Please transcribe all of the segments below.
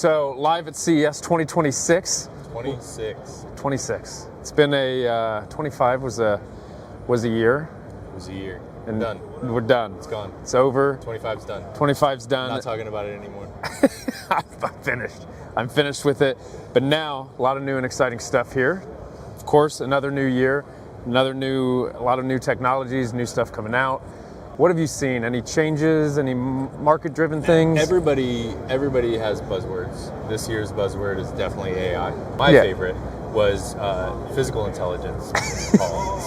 So live at CES 2026. 26. It's been a 25 was a year. It was a year. And done. We're done. It's gone. It's over. 25's done. 25's done. Not talking about it anymore. I'm finished with it. But now a lot of new and exciting stuff here. Of course, another new year, a lot of new technologies, new stuff coming out. What have you seen? Any changes? Any market-driven things? Everybody has buzzwords. This year's buzzword is definitely AI. My favorite was physical intelligence.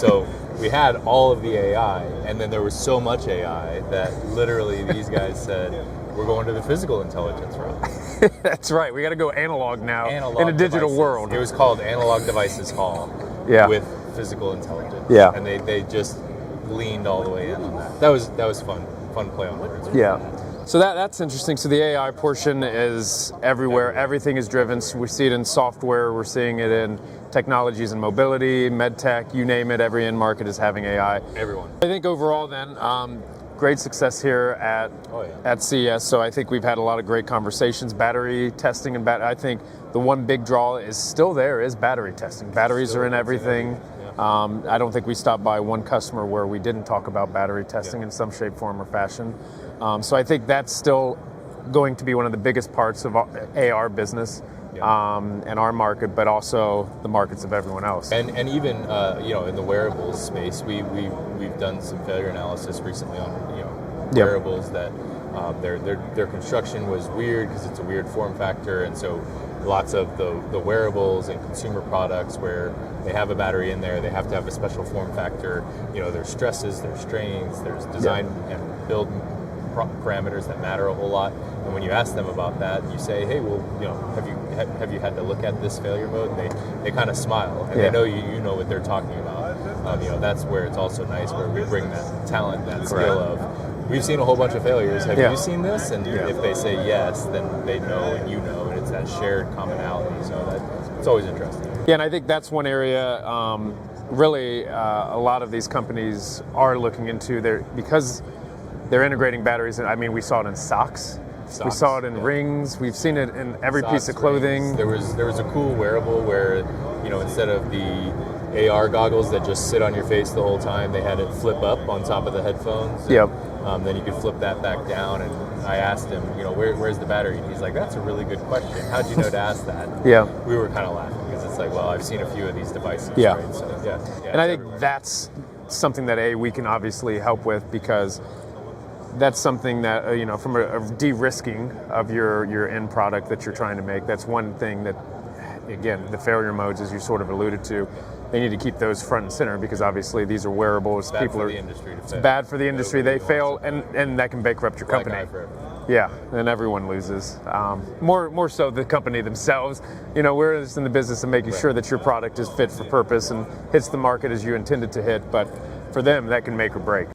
So we had all of the AI, and then there was so much AI that literally these guys said, we're going to the physical intelligence route. That's right. We got to go analog now Analog in a digital devices. world. It was called Analog Devices Hall with physical intelligence. Yeah. And they just leaned all the way in on that. That was fun play on words. Yeah. So that's interesting. So the AI portion is everywhere. Everything is driven. So we see it in software. We're seeing it in technologies and mobility, med tech, you name it. Every end market is having AI. Everyone. I think overall then, great success here at CES. So I think we've had a lot of great conversations. Battery testing and I think the one big draw is still there is battery testing. Batteries are in everything. I don't think we stopped by one customer where we didn't talk about battery testing in some shape, form, or fashion. So I think that's still going to be one of the biggest parts of AR business and our market, but also the markets of everyone else. And even in the wearables space, we've done some failure analysis recently on wearables that their construction was weird because it's a weird form factor, and so lots of the wearables and consumer products where they have a battery in there, they have to have a special form factor. There's stresses, there's strains, there's design and build parameters that matter a whole lot. And when you ask them about that, you say, hey, well, have you had to look at this failure mode? And they kind of smile, and they know you know what they're talking about. That's where it's also nice, where we bring that talent, that skill of, we've seen a whole bunch of failures. Have you seen this? And if they say yes, then they know and you know, and it's that shared commonality. So it's always interesting. Yeah, and I think that's one area really a lot of these companies are looking into because they're integrating batteries. I mean, we saw it in socks. We saw it in rings. We've seen it in every piece of clothing. Rings. There was a cool wearable where, instead of the AR goggles that just sit on your face the whole time, they had it flip up on top of the headphones. And, then you could flip that back down. And I asked him, where's the battery? And he's like, that's a really good question. How'd you know to ask that? We were kind of laughing because it's like, well, I've seen a few of these devices. Right? So, and I think that's something that we can obviously help with, because that's something that, from a de-risking of your end product that you're trying to make, that's one thing that, again, the failure modes, as you sort of alluded to, they need to keep those front and center, because obviously these are wearables. It's bad for the industry to fail. It's bad for the industry. They fail, and that can bankrupt your company. Yeah, and everyone loses. More so the company themselves. We're just in the business of making sure that your product is fit for purpose and hits the market as you intended to hit, but for them, that can make or break.